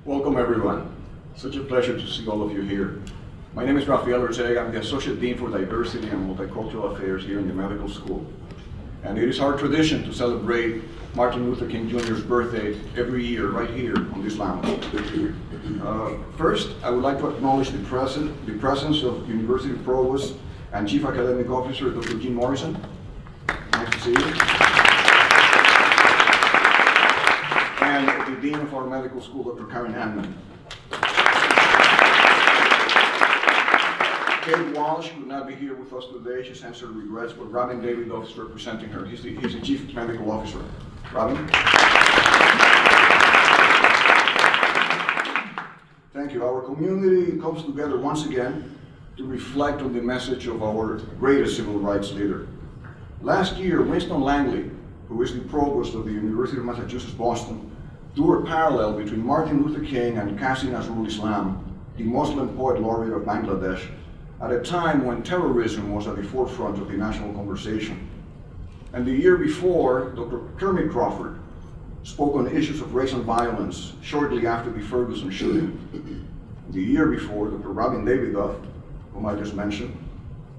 Welcome everyone. Such a pleasure to see all of you here. My name is Rafael Ortega. I'm the Associate Dean for Diversity and Multicultural Affairs here in the medical school. And it is our tradition to celebrate Martin Luther King Jr.'s birthday every year right here on this lounge. First, I would like to acknowledge the presence of University Provost and Chief Academic Officer Dr. Jean Morrison. Nice to see you. And the Dean of our medical school, Dr. Karen Hanman. Kate Walsh could not be here with us today. She sends her regrets, but Robin Davidoff is representing her. He's the Chief Medical Officer. Robin? Thank you. Our community comes together once again to reflect on the message of our greatest civil rights leader. Last year, Winston Langley, who is the provost of the University of Massachusetts, Boston, drew a parallel between Martin Luther King and Qazi Nazrul Islam, the Muslim poet laureate of Bangladesh, at a time when terrorism was at the forefront of the national conversation. And the year before, Dr. Kermit Crawford spoke on issues of race and violence shortly after the Ferguson shooting. The year before, Dr. Robin Davidoff, whom I just mentioned,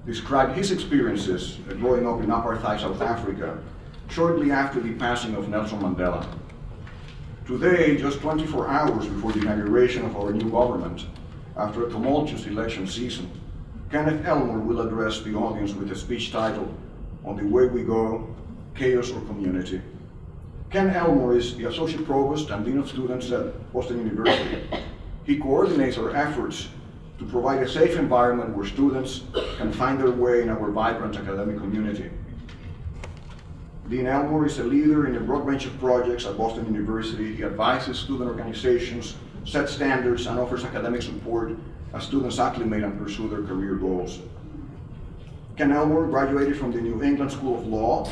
described his experiences growing up in apartheid South Africa shortly after the passing of Nelson Mandela. Today, just 24 hours before the inauguration of our new government, after a tumultuous election season, Kenneth Elmore will address the audience with a speech titled, "On the Way We Go, Chaos or Community." Ken Elmore is the Associate Provost and Dean of Students at Boston University. He coordinates our efforts to provide a safe environment where students can find their way in our vibrant academic community. Dean Elmore is a leader in a broad range of projects at Boston University. He advises student organizations, sets standards, and offers academic support as students acclimate and pursue their career goals. Ken Elmore graduated from the New England School of Law,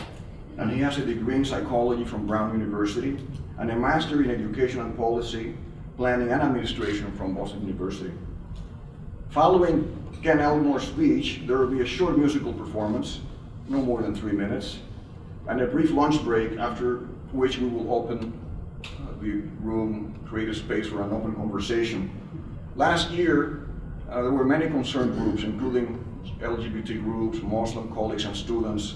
and he has a degree in psychology from Brown University and a master in education and policy, planning and administration from Boston University. Following Ken Elmore's speech, there will be a short musical performance, no more than 3 minutes, and a brief lunch break, after which we will open the room, create a space for an open conversation. Last year, there were many concerned groups, including LGBT groups, Muslim colleagues and students,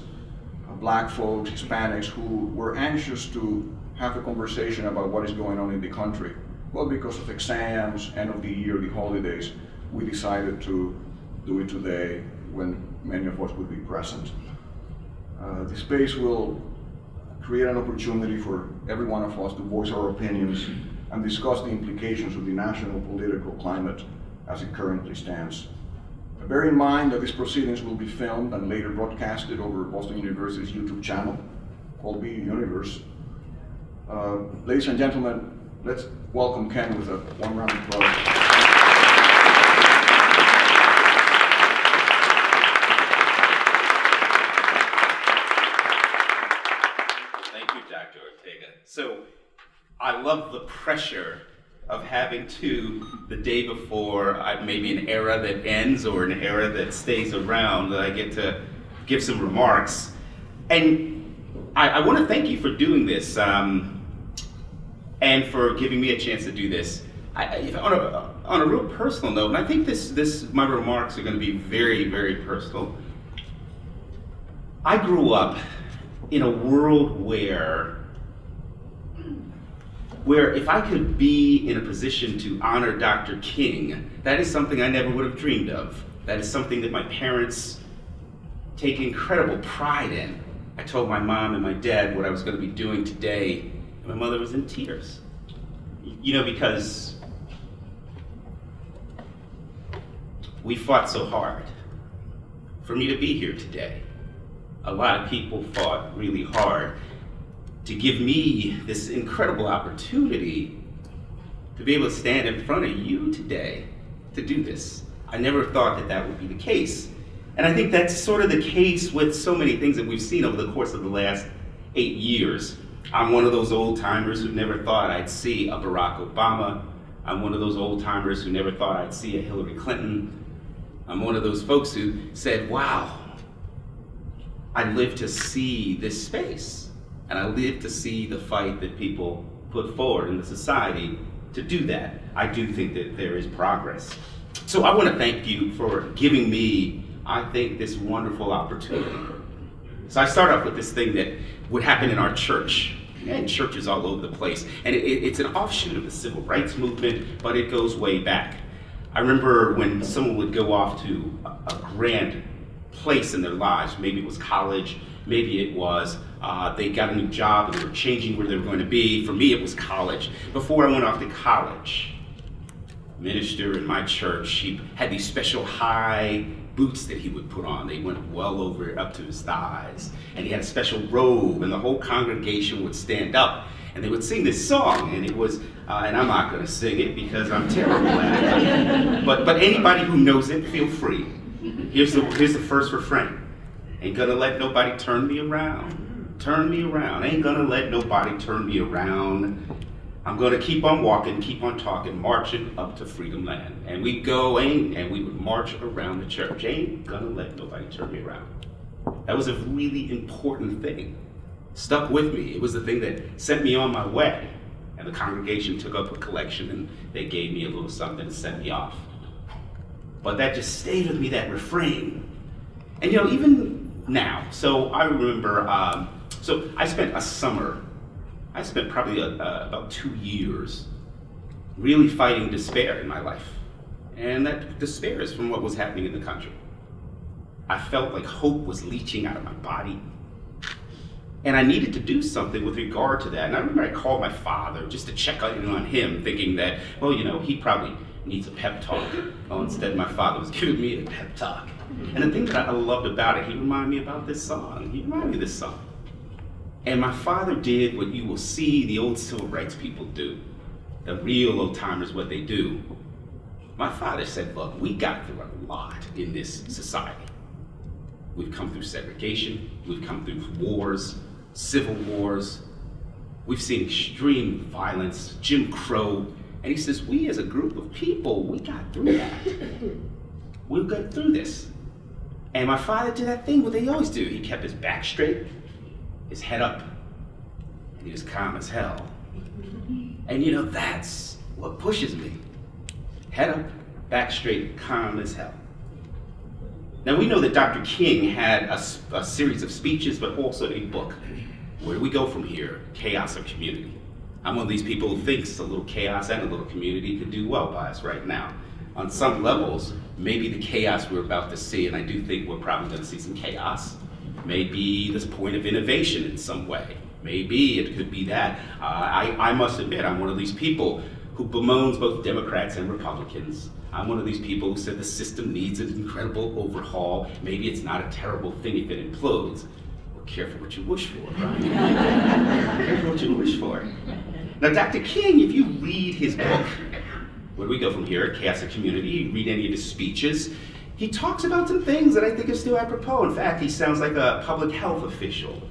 Black folks, Hispanics, who were anxious to have a conversation about what is going on in the country. Well, because of exams, end of the year, the holidays, we decided to do it today when many of us would be present. The space will create an opportunity for every one of us to voice our opinions and discuss the implications of the national political climate as it currently stands. Bear in mind that these proceedings will be filmed and later broadcasted over Boston University's YouTube channel called BU Universe. Ladies and gentlemen, let's welcome Ken with a one round of applause. So I love the pressure of having the day before, maybe an era that ends or an era that stays around, that I get to give some remarks. And I want to thank you for doing this and for giving me a chance to do this. On a real personal note, and I think my remarks are going to be very, very personal. I grew up in a world where if I could be in a position to honor Dr. King, that is something I never would have dreamed of. That is something that my parents take incredible pride in. I told my mom and my dad what I was going to be doing today, and my mother was in tears. You know, because we fought so hard for me to be here today. A lot of people fought really hard to give me this incredible opportunity to be able to stand in front of you today to do this. I never thought that would be the case. And I think that's sort of the case with so many things that we've seen over the course of the last 8 years. I'm one of those old timers who never thought I'd see a Barack Obama. I'm one of those old timers who never thought I'd see a Hillary Clinton. I'm one of those folks who said, wow, I live to see this space. And I live to see the fight that people put forward in the society to do that, I do think that there is progress. So I want to thank you for giving me, I think, this wonderful opportunity. So I start off with this thing that would happen in our church, and churches all over the place. And it's an offshoot of the civil rights movement, but it goes way back. I remember when someone would go off to a grand place in their lives, maybe it was college, maybe it was they got a new job and they were changing where they were going to be. For me, it was college. Before I went off to college, minister in my church, he had these special high boots that he would put on. They went well over up to his thighs. And he had a special robe, and the whole congregation would stand up and they would sing this song. And it was, and I'm not going to sing it because I'm terrible at it. But anybody who knows it, feel free. Here's the first refrain. Ain't gonna let nobody turn me around. Turn me around. Ain't gonna let nobody turn me around. I'm gonna keep on walking, keep on talking, marching up to Freedom Land. And we'd go and we would march around the church. Ain't gonna let nobody turn me around. That was a really important thing. Stuck with me. It was the thing that sent me on my way. And the congregation took up a collection and they gave me a little something to set me off. But that just stayed with me, that refrain. And you know, even now, so I remember, so I spent a summer, I spent probably about 2 years really fighting despair in my life. And that despair is from what was happening in the country. I felt like hope was leaching out of my body. And I needed to do something with regard to that. And I remember I called my father just to check in on him, thinking that, well, you know, he probably needs a pep talk. Well, instead my father was giving me a pep talk. And the thing that I loved about it, he reminded me about this song. He reminded me of this song. And my father did what you will see the old civil rights people do. The real old timers, what they do. My father said, look, we got through a lot in this society. We've come through segregation, we've come through wars, civil wars, we've seen extreme violence, Jim Crow, and he says, we as a group of people, we got through that. We got through this. And my father did that thing what they always do. He kept his back straight, his head up, and he was calm as hell. And you know, that's what pushes me. Head up, back straight, calm as hell. Now we know that Dr. King had a series of speeches, but also a book. Where do we go from here? Chaos or community? I'm one of these people who thinks a little chaos and a little community could do well by us right now. On some levels, maybe the chaos we're about to see, and I do think we're probably going to see some chaos, may be this point of innovation in some way. Maybe it could be that. I must admit, I'm one of these people who bemoans both Democrats and Republicans. I'm one of these people who said the system needs an incredible overhaul. Maybe it's not a terrible thing if it implodes. Well, careful what you wish for, right? Careful what you wish for. Now, Dr. King, if you read his book, where do we go from here? Chaos and Community, you read any of his speeches, he talks about some things that I think are still apropos. In fact, he sounds like a public health official.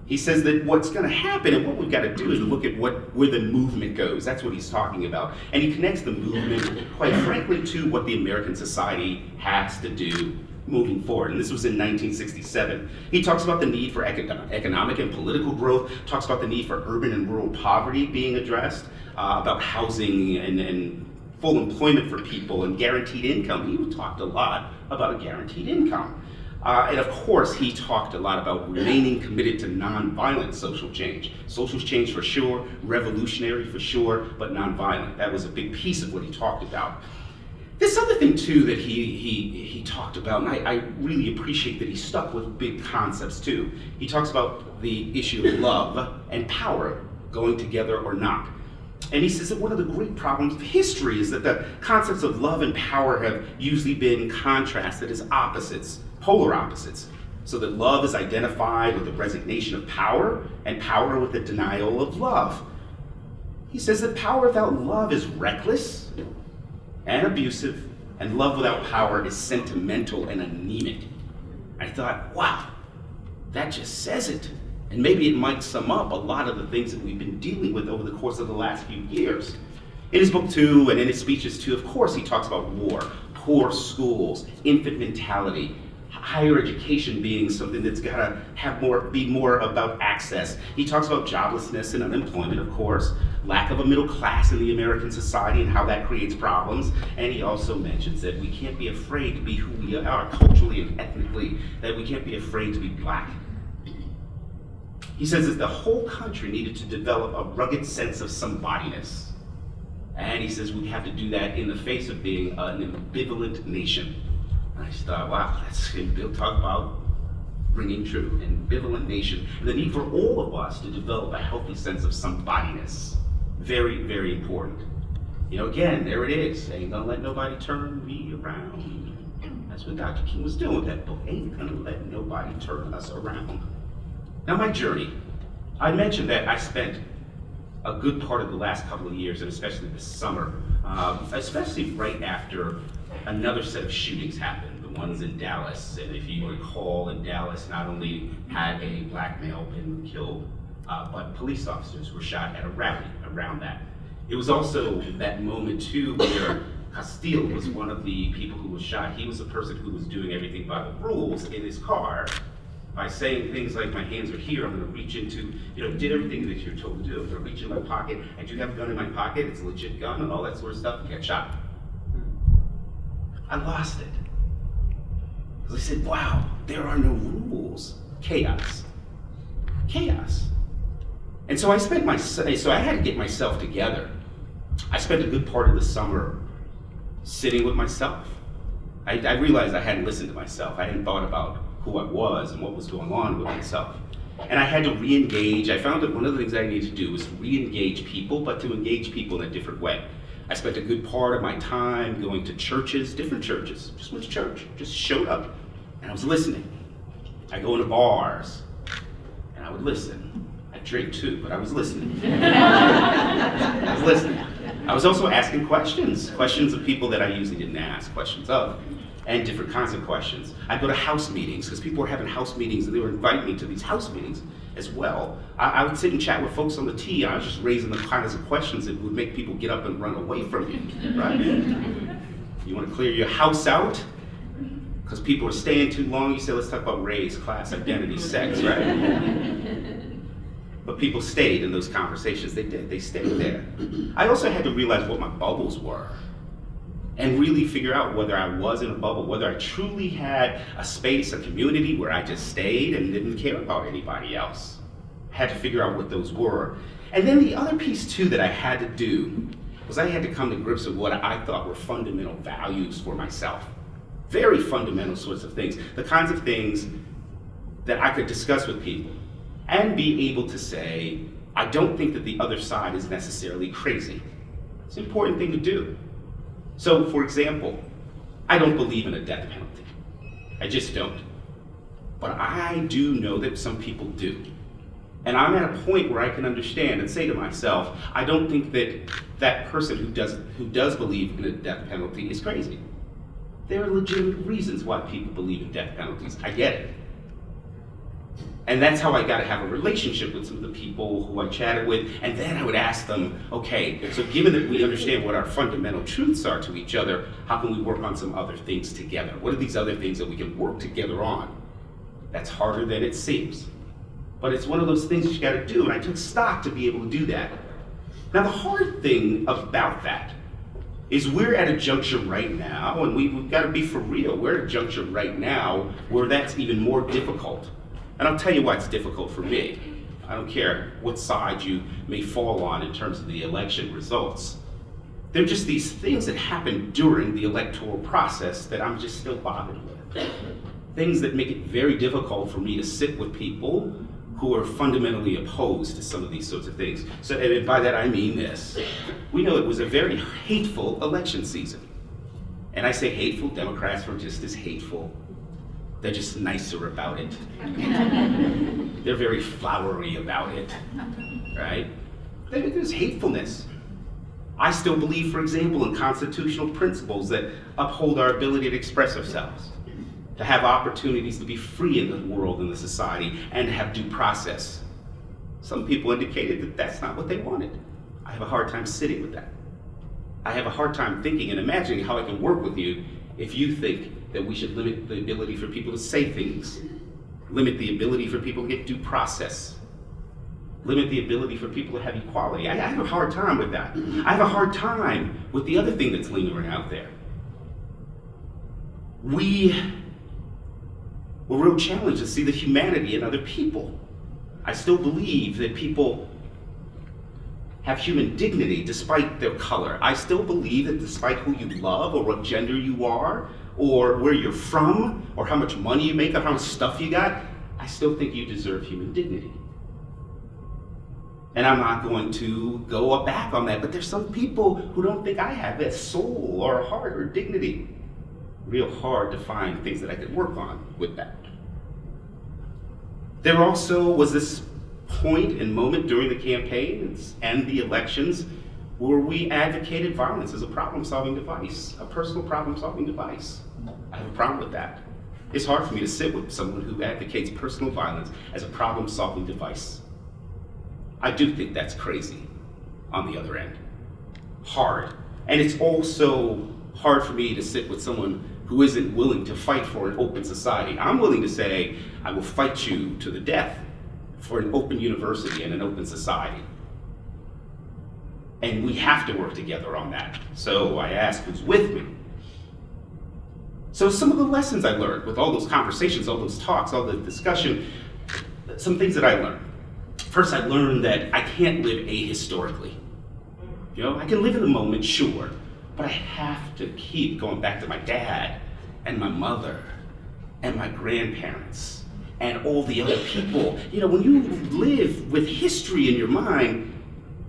He says that what's going to happen and what we've got to do is look at where the movement goes. That's what he's talking about. And he connects the movement, quite frankly, to what the American society has to do moving forward. And this was in 1967. He talks about the need for economic and political growth, talks about the need for urban and rural poverty being addressed, about housing and full employment for people and guaranteed income. He talked a lot about a guaranteed income. And of course, he talked a lot about remaining committed to nonviolent social change. Social change for sure, revolutionary for sure, but nonviolent. That was a big piece of what he talked about. This other thing too that he talked about, and I really appreciate that he stuck with big concepts too. He talks about the issue of love and power going together or not. And he says that one of the great problems of history is that the concepts of love and power have usually been contrasted as opposites, polar opposites. So that love is identified with the resignation of power, and power with the denial of love. He says that power without love is reckless and abusive, and love without power is sentimental and anemic. I thought, wow, that just says it. And maybe it might sum up a lot of the things that we've been dealing with over the course of the last few years. In his book too, and in his speeches too, of course he talks about war, poor schools, infant mentality, higher education being something that's gotta be more about access. He talks about joblessness and unemployment, of course, lack of a middle class in the American society and how that creates problems. And he also mentions that we can't be afraid to be who we are culturally and ethnically, that we can't be afraid to be Black. He says that the whole country needed to develop a rugged sense of somebodiness. And he says we have to do that in the face of being an ambivalent nation. And I just thought, wow, that's Bill talk about ringing true, an ambivalent nation. And the need for all of us to develop a healthy sense of somebodiness. Very, very important. You know, again, there it is. Ain't gonna let nobody turn me around. That's what Dr. King was doing with that book. Ain't gonna let nobody turn us around. Now, my journey. I mentioned that I spent a good part of the last couple of years, and especially this summer, especially right after another set of shootings happened, the ones in Dallas. And if you recall, in Dallas, not only had a Black male been killed, but police officers were shot at a rally around that. It was also that moment too where Castile was one of the people who was shot. He was the person who was doing everything by the rules in his car by saying things like, my hands are here, I'm gonna reach into, did everything that you're told to do. I'm gonna reach in my pocket, I do have a gun in my pocket, it's a legit gun and all that sort of stuff, and got shot. I lost it. Because I said, wow, there are no rules. Chaos. Chaos. And so I had to get myself together. I spent a good part of the summer sitting with myself. I realized I hadn't listened to myself. I hadn't thought about who I was and what was going on with myself. And I had to re-engage. I found that one of the things I needed to do was re-engage people, but to engage people in a different way. I spent a good part of my time going to churches, different churches, just went to church, just showed up, and I was listening. I go into bars, and I would listen. I drink too, but I was listening. I was listening. I was also asking questions of people that I usually didn't ask questions of, and different kinds of questions. I'd go to house meetings, because people were having house meetings, and they were inviting me to these house meetings as well. I would sit and chat with folks on the tee. I was just raising the kinds of questions that would make people get up and run away from you, right? You want to clear your house out? Because people are staying too long, you say, let's talk about race, class, identity, sex, right? But people stayed in those conversations. They did, they stayed there. I also had to realize what my bubbles were and really figure out whether I was in a bubble, whether I truly had a space, a community where I just stayed and didn't care about anybody else. I had to figure out what those were. And then the other piece too that I had to do was I had to come to grips with what I thought were fundamental values for myself. Very fundamental sorts of things. The kinds of things that I could discuss with people and be able to say, I don't think that the other side is necessarily crazy. It's an important thing to do. So, for example, I don't believe in a death penalty. I just don't. But I do know that some people do. And I'm at a point where I can understand and say to myself, I don't think that that person who does believe in a death penalty is crazy. There are legitimate reasons why people believe in death penalties. I get it. And that's how I got to have a relationship with some of the people who I chatted with. And then I would ask them, okay, so given that we understand what our fundamental truths are to each other, how can we work on some other things together? What are these other things that we can work together on? That's harder than it seems. But it's one of those things you got to do. And I took stock to be able to do that. Now, the hard thing about that is we're at a juncture right now, and we've got to be for real. We're at a juncture right now where that's even more difficult. And I'll tell you why it's difficult for me. I don't care what side you may fall on in terms of the election results. They're just these things that happen during the electoral process that I'm just still bothered with. Things that make it very difficult for me to sit with people who are fundamentally opposed to some of these sorts of things. So, and by that I mean this. We know it was a very hateful election season. And I say hateful, Democrats were just as hateful. They're just nicer about it. They're very flowery about it, right? There's hatefulness. I still believe, for example, in constitutional principles that uphold our ability to express ourselves, to have opportunities to be free in the world and the society, and to have due process. Some people indicated that that's not what they wanted. I have a hard time sitting with that. I have a hard time thinking and imagining how I can work with you if you think that we should limit the ability for people to say things, limit the ability for people to get due process, limit the ability for people to have equality. I have a hard time with that. I have a hard time with the other thing that's lingering out there. We're real challenged to see the humanity in other people. I still believe that people have human dignity despite their color. I still believe that despite who you love or what gender you are or where you're from or how much money you make or how much stuff you got, I still think you deserve human dignity. And I'm not going to go back on that, but there's some people who don't think I have that soul or heart or dignity. Real hard to find things that I could work on with that. There also was this point and moment during the campaigns and the elections where we advocated violence as a problem-solving device, a personal problem-solving device. I have a problem with that. It's hard for me to sit with someone who advocates personal violence as a problem-solving device. I do think that's crazy on the other end. Hard. And it's also hard for me to sit with someone who isn't willing to fight for an open society. I'm willing to say, I will fight you to the death for an open university and an open society. And we have to work together on that. So I ask who's with me. So some of the lessons I learned with all those conversations, all those talks, all the discussion, some things that I learned. First, I learned that I can't live ahistorically. You know, I can live in the moment, sure, but I have to keep going back to my dad and my mother and my grandparents and all the other people. You know, when you live with history in your mind,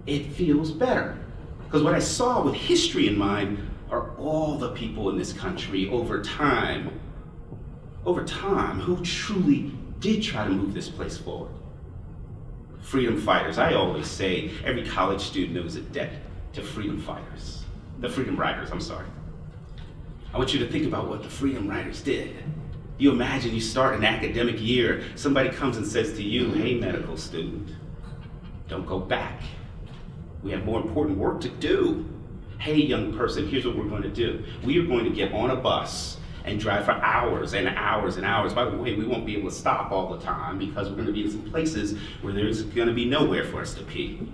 it feels better. Because what I saw with history in mind are all the people in this country over time, who truly did try to move this place forward. Freedom fighters. I always say every college student owes a debt to freedom fighters. The freedom riders, I'm sorry. I want you to think about what the freedom riders did. You imagine you start an academic year, somebody comes and says to you, hey, medical student, don't go back. We have more important work to do. Hey, young person, here's what we're going to do. We are going to get on a bus and drive for hours and hours and hours. By the way, we won't be able to stop all the time because we're going to be in some places where there's going to be nowhere for us to pee.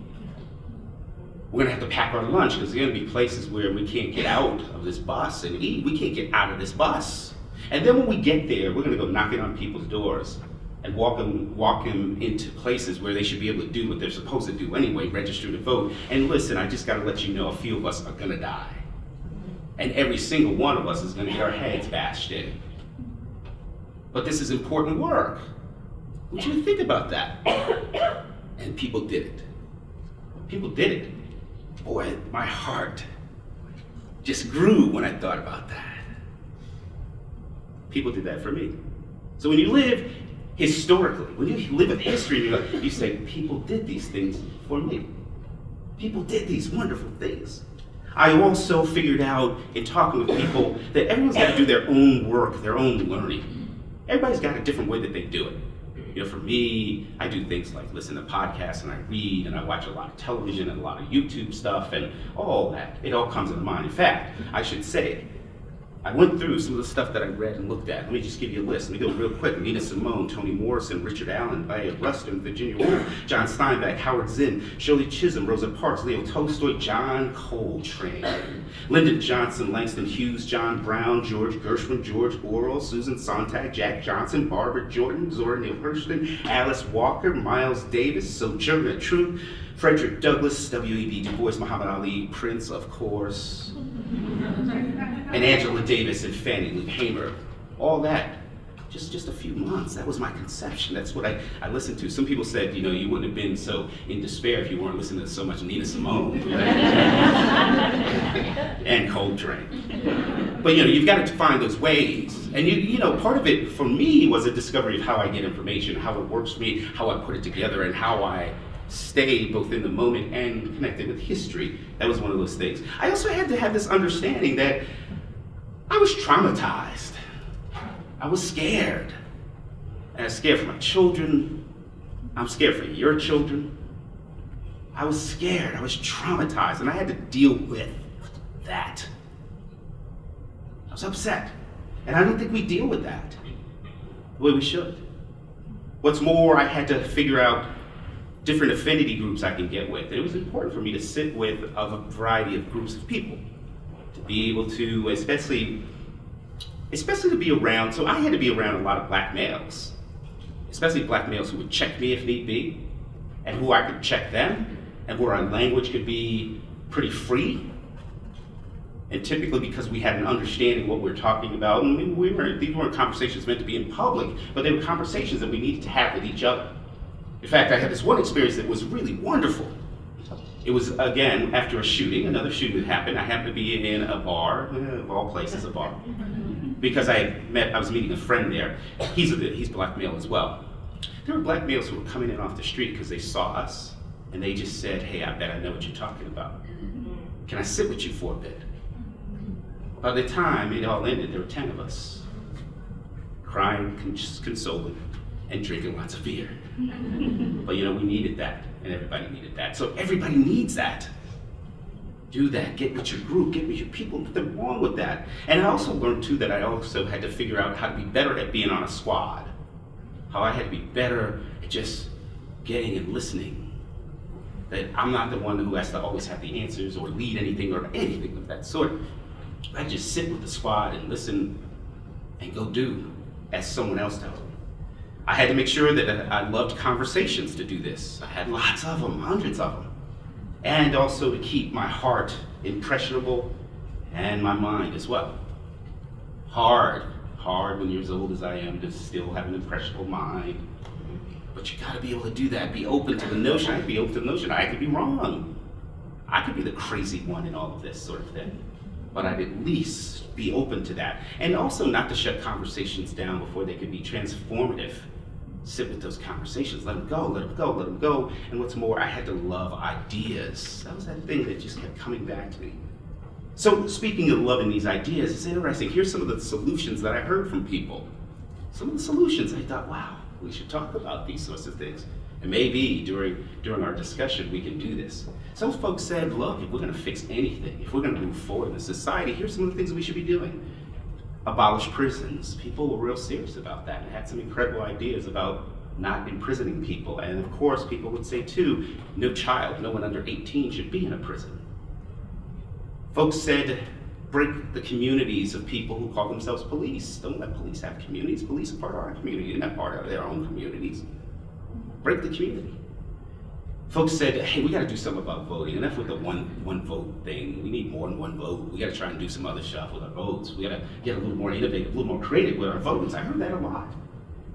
We're going to have to pack our lunch because there's going to be places where we can't get out of this bus and eat. We can't get out of this bus. And then when we get there, we're going to go knocking on people's doors and walk them into places where they should be able to do what they're supposed to do anyway, register to vote. And listen, I just got to let you know, a few of us are going to die. And every single one of us is going to get our heads bashed in. But this is important work. I want you to think about that. And people did it. People did it. Boy, my heart just grew when I thought about that. People did that for me. So when you live historically, when you live in history, you say, people did these things for me. People did these wonderful things. I also figured out in talking with people that everyone's got to do their own work, their own learning. Everybody's got a different way that they do it. You know, for me, I do things like listen to podcasts and I read and I watch a lot of television and a lot of YouTube stuff and all that. It all comes into mind. In fact, I should say, I went through some of the stuff that I read and looked at. Let me just give you a list. Let me go real quick. Nina Simone, Toni Morrison, Richard Allen, Bayard Rustin, Virginia Woolf, John Steinbeck, Howard Zinn, Shirley Chisholm, Rosa Parks, Leo Tolstoy, John Coltrane, Lyndon Johnson, Langston Hughes, John Brown, George Gershwin, George Orwell, Susan Sontag, Jack Johnson, Barbara Jordan, Zora Neale Hurston, Alice Walker, Miles Davis, Sojourner Truth, Frederick Douglass, W.E.B. Du Bois, Muhammad Ali, Prince, of course, and Angela Davis and Fannie Lou Hamer. All that, just a few months. That was my conception. That's what I listened to. Some people said, you know, you wouldn't have been so in despair if you weren't listening to so much Nina Simone. And Coltrane. But, you know, you've got to find those ways. And, you know, part of it for me was a discovery of how I get information, how it works for me, how I put it together, and how I stay both in the moment and connected with history. That was one of those things. I also had to have this understanding that I was traumatized. I was scared. And I was scared for my children. I'm scared for your children. I was scared. I was traumatized, and I had to deal with that. I was upset. And I don't think we deal with that the way we should. What's more, I had to figure out different affinity groups I can get with. It was important for me to sit with a variety of groups of people, to be able to, especially to be around, so I had to be around a lot of black males, especially black males who would check me if need be, and who I could check them, and where our language could be pretty free. And typically because we had an understanding of what we were talking about, and these weren't conversations meant to be in public, but they were conversations that we needed to have with each other. In fact, I had this one experience that was really wonderful. It was, again, after a shooting, another shooting had happened. I happened to be in a bar, of all places, a bar, because I was meeting a friend there. He's black male as well. There were black males who were coming in off the street because they saw us, and they just said, hey, I bet I know what you're talking about. Can I sit with you for a bit? By the time it all ended, there were 10 of us, crying, consoling, and drinking lots of beer. But we needed that, and everybody needed that. So everybody needs that. Do that, get with your group, get with your people, nothing wrong with that. And I also learned too that I also had to figure out how to be better at being on a squad. How I had to be better at just getting and listening. That I'm not the one who has to always have the answers or lead anything or anything of that sort. I just sit with the squad and listen and go do as someone else tells me. I had to make sure that I loved conversations to do this. I had lots of them, hundreds of them. And also to keep my heart impressionable and my mind as well. Hard when you're as old as I am to still have an impressionable mind. But you gotta be able to do that, be open to the notion. I could be open to the notion, I could be wrong. I could be the crazy one in all of this sort of thing. But I'd at least be open to that. And also not to shut conversations down before they could be transformative. Sit with those conversations, let them go, let them go, let them go. And what's more, I had to love ideas. That was that thing that just kept coming back to me. So speaking of loving these ideas, it's interesting. Here's some of the solutions that I heard from people. Some of the solutions, I thought, wow, we should talk about these sorts of things. And maybe during our discussion, we can do this. Some folks said, look, if we're gonna fix anything, if we're gonna move forward in the society, here's some of the things we should be doing. Abolish prisons. People were real serious about that and had some incredible ideas about not imprisoning people. And of course, people would say too, no one under 18 should be in a prison. Folks said, break the communities of people who call themselves police. Don't let police have communities. Police are part of our community, they're not part of their own communities. Break the community. Folks said, hey, we gotta do something about voting. Enough with the one vote thing. We need more than one vote. We gotta try and do some other stuff with our votes. We gotta get a little more innovative, a little more creative with our votes. I heard that a lot.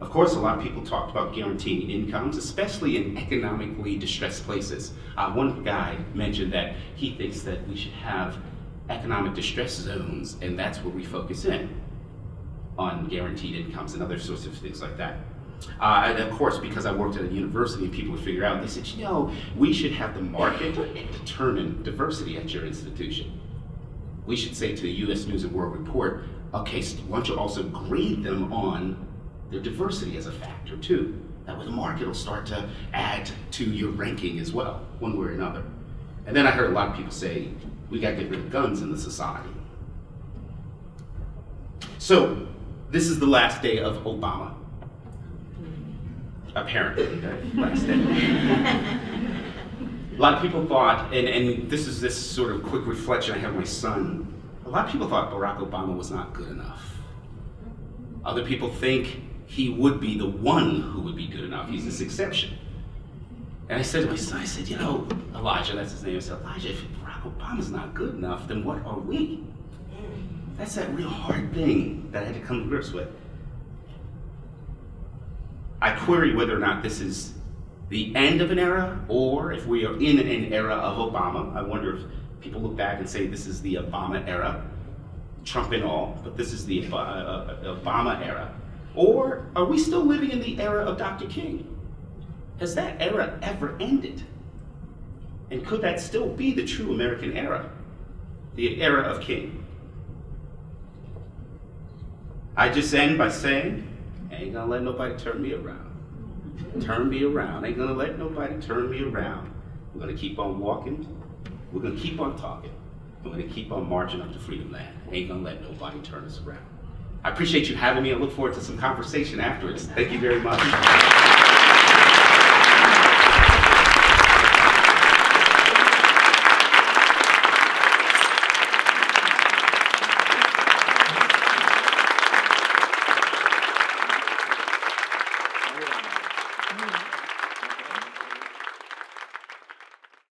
Of course, a lot of people talked about guaranteeing incomes, especially in economically distressed places. One guy mentioned that he thinks that we should have economic distress zones, and that's where we focus in on guaranteed incomes and other sorts of things like that. And of course, because I worked at a university and people would figure out, they said, we should have the market determine diversity at your institution. We should say to the US News and World Report, okay, so why don't you also grade them on their diversity as a factor too. That way the market will start to add to your ranking as well, one way or another. And then I heard a lot of people say, we gotta get rid of guns in the society. So, this is the last day of Obama. Apparently, last day. A lot of people thought, and this is this sort of quick reflection I have of my son, a lot of people thought Barack Obama was not good enough. Other people think he would be the one who would be good enough. He's this exception. And I said to my son, I said, Elijah, that's his name. I said, Elijah, if Barack Obama's not good enough, then what are we? That's that real hard thing that I had to come to grips with. I query whether or not this is the end of an era, or if we are in an era of Obama. I wonder if people look back and say this is the Obama era, Trump and all, but this is the Obama era. Or are we still living in the era of Dr. King? Has that era ever ended? And could that still be the true American era? The era of King? I just end by saying, I ain't gonna let nobody turn me around. Turn me around. Ain't gonna let nobody turn me around. We're gonna keep on walking. We're gonna keep on talking. We're gonna keep on marching up to Freedom Land. Ain't gonna let nobody turn us around. I appreciate you having me. I look forward to some conversation afterwards. Thank you very much. Thank you.